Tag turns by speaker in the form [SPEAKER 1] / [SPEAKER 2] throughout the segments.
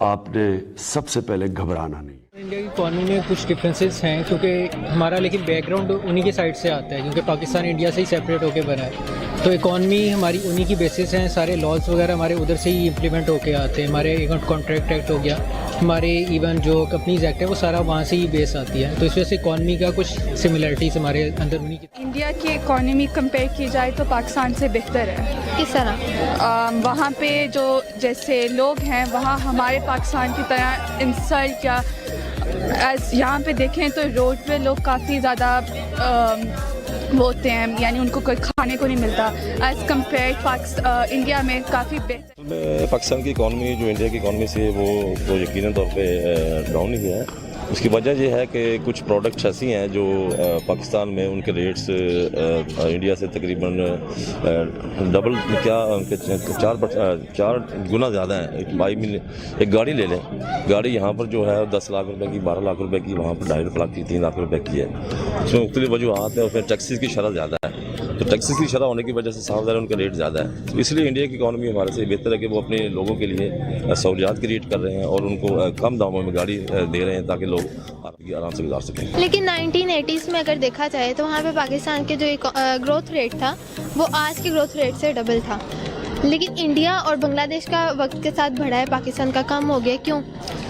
[SPEAKER 1] آپ نے سب سے پہلے گھبرانا نہیں.
[SPEAKER 2] انڈیا کی اکانومی میں کچھ ڈفرینسز ہیں کیونکہ ہمارا لیکن بیک گراؤنڈ انہی کی سائڈ سے آتا ہے کیونکہ پاکستان انڈیا سے ہی سیپریٹ ہو کے بنا ہے. تو اکانومی ہماری انہی کی بیسس ہیں, سارے لاز وغیرہ ہمارے ادھر سے ہی امپلیمنٹ ہو کے آتے ہیں. ہمارے کانٹریکٹ ایکٹ ہو گیا, ہمارے ایون جو کمپنیز ایکٹ ہے وہ سارا وہاں سے ہی بیس آتی ہے. تو اس وجہ سے اکانومی کا کچھ سملیرٹیز ہمارے اندر انہی کی.
[SPEAKER 3] انڈیا کی اکانومی کمپیئر کی جائے تو پاکستان سے بہتر ہے.
[SPEAKER 4] کس طرح؟
[SPEAKER 3] وہاں پہ جو جیسے لوگ ہیں وہاں ہمارے پاکستان کی طرح انسلٹ یا یہاں پہ دیکھیں تو روڈ پہ لوگ کافی زیادہ وہ ہوتے ہیں, یعنی ان کو کوئی کھانے کو نہیں ملتا ایز کمپیئر انڈیا میں کافی بہتر.
[SPEAKER 5] پاکستان کی اکانومی جو انڈیا کی اکانومی سے وہ یقیناً طور پہ ڈاؤن ہی ہے. اس کی وجہ یہ ہے کہ کچھ پروڈکٹس ایسی ہیں جو پاکستان میں ان کے ریٹس انڈیا سے تقریباً ڈبل چار گنا زیادہ ہیں. ایک گاڑی لے لیں, گاڑی یہاں پر جو ہے 10 لاکھ روپے کی, 12 لاکھ روپے کی, وہاں پر 2.5 لاکھ کی, 3 لاکھ روپے کی ہے. اس میں مختلف وجوہات ہیں. اور پھر ٹیکسز کی شرح زیادہ ہے, تو ٹیکسز کی شرح ہونے کی وجہ سے صاف ظاہر ان کا ریٹ زیادہ ہے. تو اس لیے انڈیا کی اکانومی ہمارے سے بہتر ہے کہ وہ اپنے لوگوں کے لیے سہولیات کریٹ کر رہے ہیں اور ان کو کم داموں میں گاڑی دے رہے ہیں تاکہ لوگ آرام سے گزار سکیں.
[SPEAKER 4] لیکن 1980s میں اگر دیکھا جائے تو وہاں پہ پاکستان کے جو گروتھ ریٹ تھا وہ آج کے گروتھ ریٹ سے ڈبل تھا. لیکن انڈیا اور بنگلہ دیش کا وقت کے ساتھ بڑھا ہے, پاکستان کا کم ہو گیا. کیوں؟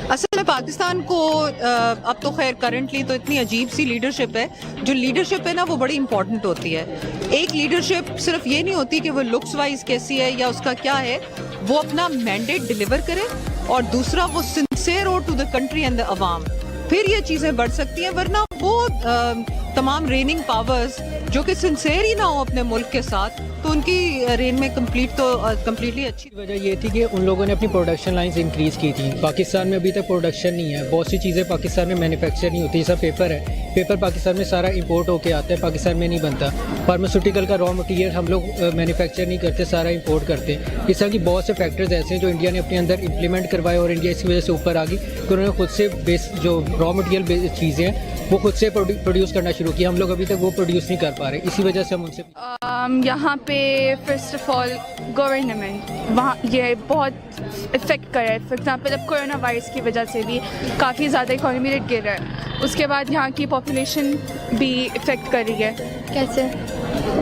[SPEAKER 6] اصل میں پاکستان کو اب تو خیر کرنٹلی تو اتنی عجیب سی لیڈرشپ ہے. جو لیڈرشپ ہے نا وہ بڑی امپورٹنٹ ہوتی ہے. ایک لیڈرشپ صرف یہ نہیں ہوتی کہ وہ لکس وائز کیسی ہے یا اس کا کیا ہے, وہ اپنا مینڈیٹ ڈیلیور کرے, اور دوسرا وہ سنسیئر ہو to the country and the عوام. پھر یہ چیزیں بڑھ سکتی ہیں, ورنہ وہ تمام ریننگ پاورز جو کہ سنسیئر ہی نہ ہو اپنے ملک کے ساتھ, تو ان کی رین میں کمپلیٹلی اچھی.
[SPEAKER 2] وجہ یہ تھی کہ ان لوگوں نے اپنی پروڈکشن لائنز انکریز کی تھیں. پاکستان میں ابھی تک پروڈکشن نہیں ہے, بہت سی چیزیں پاکستان میں مینوفیکچر نہیں ہوتی. جیسا پیپر ہے, پیپر پاکستان میں سارا امپورٹ ہو کے آتا ہے, پاکستان میں نہیں بنتا. فارماسیوٹیکل کا را مٹیریل ہم لوگ مینوفیکچر نہیں کرتے, سارا امپورٹ کرتے. اس طرح کی بہت سے فیکٹرز ایسے ہیں جو انڈیا نے اپنے اندر امپلیمنٹ کروائے اور انڈیا اس کی وجہ سے اوپر آ گئی کہ انہوں نے خود سے بیس جو را مٹیریل چیزیں ہیں وہ خود سے پروڈیوس کرنا شروع کیا. ہم لوگ ابھی تک وہ پروڈیوس نہیں کر پا رہے, اسی وجہ سے ہم ان سے
[SPEAKER 3] یہاں پہ فرسٹ آف آل گورنمنٹ وہاں یہ بہت افیکٹ کر رہا ہے. فار ایگزامپل اب کورونا وائرس کی وجہ سے بھی کافی زیادہ اکانومی ریٹ گر رہا ہے. اس کے بعد یہاں کی پاپولیشن بھی افیکٹ کر رہی ہے.
[SPEAKER 4] کیسے؟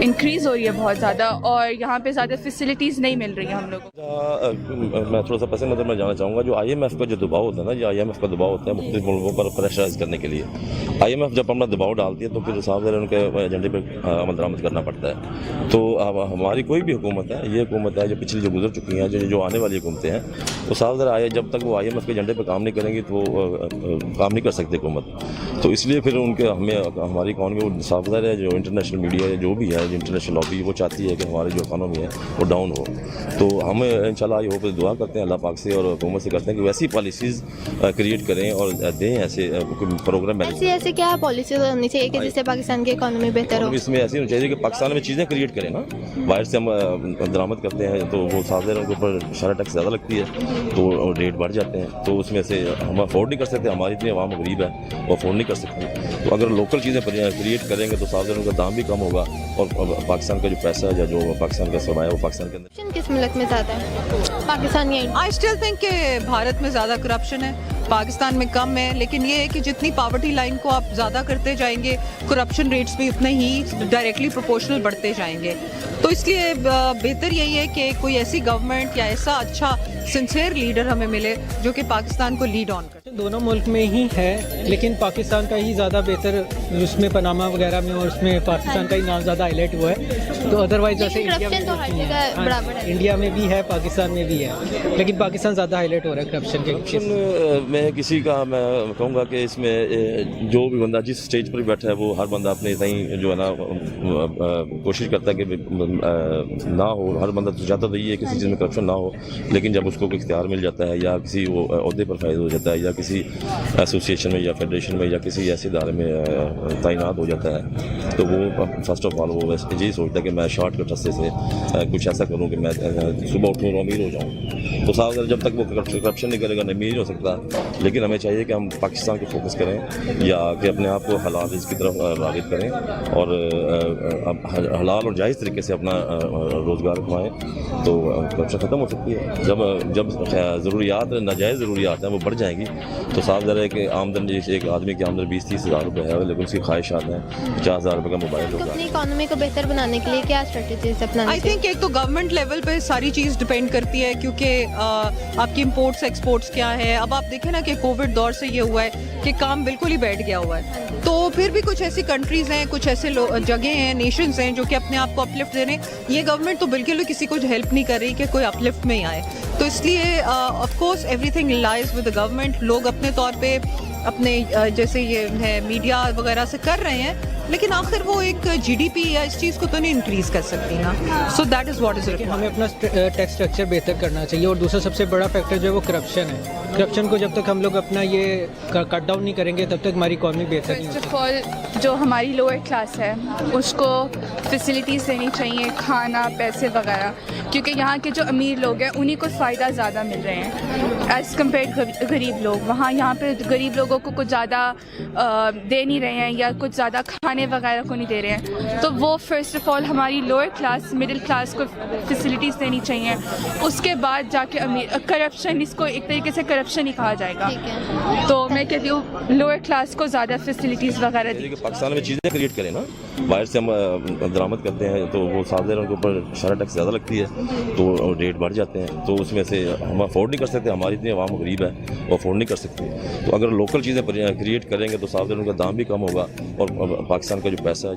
[SPEAKER 3] انکریز ہو رہی ہے بہت زیادہ, اور یہاں پہ زیادہ فیسلٹیز نہیں مل رہی ہیں ہم لوگوں کو.
[SPEAKER 5] میں تھوڑا سا پس منظر میں جانا چاہوں گا. جو IMF کا جو دباؤ ہوتا ہے نا, یہ IMF کا دباؤ ہوتا ہے مختلف ملکوں پر پریشرائز کرنے کے لیے. IMF جب اپنا دباؤ ڈالتی ہے تو پھر صاف ظاہر ان کے ایجنڈے پہ عمل درآمد کرنا پڑتا ہے. تو ہماری کوئی بھی حکومت ہے, یہ حکومت ہے جو پچھلی جو گزر چکی ہیں, جو آنے والی حکومتیں ہیں, تو صاف ظاہر جب تک وہ IMF کے ایجنڈے پہ کام نہیں کریں گی تو وہ کام نہیں کر سکتے حکومت. تو اس لیے پھر ان کے ہماری اکانومی صاف ظاہر ہے, جو انٹرنیشنل میڈیا ہے جو بھی ہے, جو انٹرنیشنل لابی, وہ چاہتی ہے کہ ہماری جو اکانومی ہے وہ ڈاؤن ہو. تو ہم انشاءاللہ یہ ہوپ دعا کرتے ہیں اللہ پاک سے اور حکومت سے کرتے ہیں کہ ویسی پالیسیز کریٹ کریں اور دیں ایسے پروگرام.
[SPEAKER 4] ایسے کیا پالیسیز ہونی چاہیے کہ جس سے پاکستان کی اکانومی بہتر ہو؟
[SPEAKER 5] اس میں ایسی ہونی چاہیے کہ پاکستان میں چیزیں کریٹ کریں نا. باہر سے ہم درآمد کرتے ہیں تو وہ صاف ظاہر ان کے اوپر شرح ٹیکس زیادہ لگتی ہے تو ریٹ بڑھ جاتے ہیں. تو اس میں سے ہم افورڈ نہیں کر سکتے, ہماری اتنی عوام غریب ہے وہ افورڈ نہیں کر سکتی. تو اگر لوکل چیزیں کریٹ کریں گے تو صاف ظاہر ان کا دام بھی کم ہوگا اور پاکستان کا جو پیسہ ہے یا جو پاکستان کا سرمایہ ہے وہ پاکستان کے اندر.
[SPEAKER 4] کس ملک میں زیادہ ہے, پاکستان یا؟
[SPEAKER 6] آئی اسٹل تھنک کہ بھارت میں زیادہ کرپشن ہے, پاکستان میں کم ہے. لیکن یہ ہے کہ جتنی پاورٹی لائن کو آپ زیادہ کرتے جائیں گے, کرپشن ریٹس بھی اتنے ہی ڈائریکٹلی پروپورشنل بڑھتے جائیں گے. تو اس لیے بہتر یہی ہے کہ کوئی ایسی گورنمنٹ یا ایسا اچھا سنسیئر لیڈر ہمیں ملے جو کہ پاکستان کو لیڈ آن کرے.
[SPEAKER 2] دونوں ملک میں ہی ہے, لیکن پاکستان کا ہی زیادہ بہتر, اس میں پاناما وغیرہ میں اور اس میں پاکستان کا ہی نام زیادہ ہائی لائٹ ہوا ہے. تو ادروائز ویسے انڈیا میں بھی ہے, پاکستان میں بھی ہے, لیکن پاکستان زیادہ ہائی لائٹ ہو رہا ہے کرپشن کے.
[SPEAKER 5] میں کسی کا میں کہوں گا کہ اس میں جو بھی بندہ جس اسٹیج پر بیٹھا ہے وہ ہر بندہ اپنے تئیں جو ہے نا کوشش کرتا ہے کہ نہ ہو. ہر بندہ تو چاہتا تو یہ ہے کسی چیز میں کرپشن نہ ہو, لیکن جب اس کو کوئی اختیار مل جاتا ہے یا کسی وہ عہدے پر فائز ہو جاتا ہے یا کسی ایسوسیشن میں یا فیڈریشن میں یا کسی ایسے ادارے میں تعینات ہو جاتا ہے تو وہ فرسٹ آف آل وہ یہی سوچتا ہے کہ میں شارٹ کٹ رستے سے کچھ ایسا کروں کہ میں صبح اٹھوں اور امیر ہو جاؤں. تو صاف جب تک وہ کرپشن نہیں کرے گا نہیں امیر ہو سکتا. لیکن ہمیں چاہیے کہ ہم پاکستان کو فوکس کریں یا کہ اپنے آپ کو حلال رزق کی طرف راغب کریں اور حلال اور جائز طریقے سے اپنا روزگار کمائیں, تو کرپشن ختم ہو سکتی ہے. جب جب ضروریات ناجائز ضروریات ہیں وہ بڑھ جائیں گی تو صاف ظاہر ہے کہ آمدن جیسے ایک آدمی کی آمدن 20-30 ہزار روپے ہے لیکن اس کی خواہشات ہیں 50,000 روپے کا موبائل ہوگا.
[SPEAKER 4] اپنی اکانومی کو بہتر بنانے کے لیے کیا اسٹریٹجیز اپنانا
[SPEAKER 6] آئی تھنک ایک تو گورنمنٹ لیول پہ ساری چیز ڈپینڈ کرتی ہے کیونکہ آپ کی امپورٹس ایکسپورٹس کیا ہے. اب آپ دیکھیں نا کہ کووڈ دور سے یہ ہوا ہے کہ کام بالکل ہی بیٹھ گیا ہوا ہے, تو پھر بھی کچھ ایسی کنٹریز ہیں, کچھ ایسے جگہیں ہیں, نیشنز ہیں جو کہ اپنے آپ کو اپلفٹ دے رہے ہیں. یہ گورنمنٹ تو بالکل بھی کسی کو ہیلپ نہیں کر رہی کہ کوئی اپلفٹ میں ہی آئے. تو اس لیے of course every thing lies with the government. لوگ اپنے طور پہ اپنے جیسے یہ ہے میڈیا وغیرہ سے کر رہے ہیں, لیکن آخر وہ ایک جی ڈی پی یا اس چیز کو تو نہیں انکریز کر سکتی نا. So that is what is
[SPEAKER 2] ہمیں اپنا ٹیکس اسٹرکچر بہتر کرنا چاہیے. اور دوسرا سب سے بڑا فیکٹر جو ہے وہ کرپشن ہے. کرپشن کو جب تک ہم لوگ اپنا یہ کٹ ڈاؤن نہیں کریں گے تب تک ہماری اکانومی بہتر نہیں
[SPEAKER 3] فرسٹ آف آل جو ہماری لوور کلاس ہے اس کو فیسلٹیز دینی چاہیے, کھانا, پیسے وغیرہ, کیونکہ یہاں کے جو امیر لوگ ہیں انہیں کو فائدہ زیادہ مل رہے ہیں ایز کمپیئر غریب لوگ. وہاں یہاں پہ غریب لوگوں کو کچھ زیادہ دے نہیں رہے ہیں یا کچھ زیادہ کھانے وغیرہ کو نہیں دے رہے ہیں. تو وہ فرسٹ آف آل ہماری لوور کلاس مڈل کلاس کو فیسلٹیز دینی چاہیے. اس کے بعد جا کے امیر کرپشن, اس کو ایک طریقے سے کرپشن ہی کہا جائے گا. تو میں کہتی ہوں لوور کلاس کو زیادہ فیسلٹیز وغیرہ دی.
[SPEAKER 5] پاکستان میں چیزیں کریٹ کریں نا, باہر سے ہم درآمد کرتے ہیں تو وہ صاف ظاہر ان کے اوپر شرح ٹیکس زیادہ لگتی ہے تو ریٹ بڑھ جاتے ہیں. تو اس میں سے ہم افورڈ نہیں کر سکتے, ہماری اتنی عوام غریب ہے وہ افورڈ نہیں کر سکتی. تو اگر لوکل چیزیں کریٹ کریں گے تو صاف ظاہر ان کا دام بھی کم ہوگا اور پاکستان کا جو پیسہ ہے